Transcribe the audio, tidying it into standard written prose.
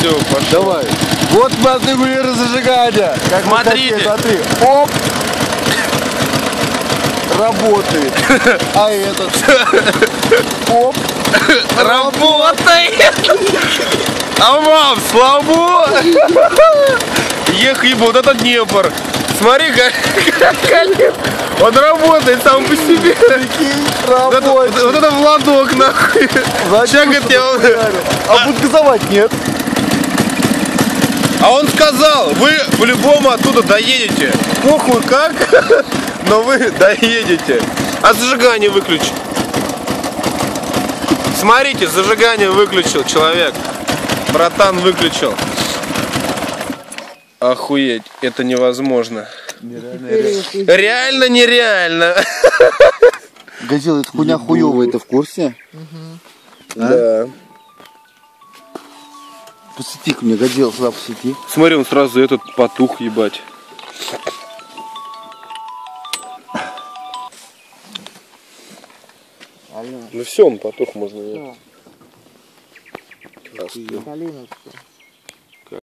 Все, пошел. Давай. Вот мы отрегулировали зажигание. Как Смотрите. Смотри. Оп. Работает. А этот? Оп. Работает! А вам слабо! Ехай, вот это Днепр. Смотри, как он работает сам по себе. Вот это в ладок, нахуй. Чакает тебя. А будет газовать нет. А он сказал, вы по-любому оттуда доедете. Похуй как, но вы доедете. А зажигание выключи. Смотрите, зажигание выключил человек. Братан выключил. Охуеть, это невозможно. Реально нереально. Газел, это хуйня хуёвая, ты в курсе? Да. Посвети-ка мне, Газел, сюда посвети. Смотри, он сразу этот потух, ебать. Алло. Ну все, он потух, можно. Калиновская.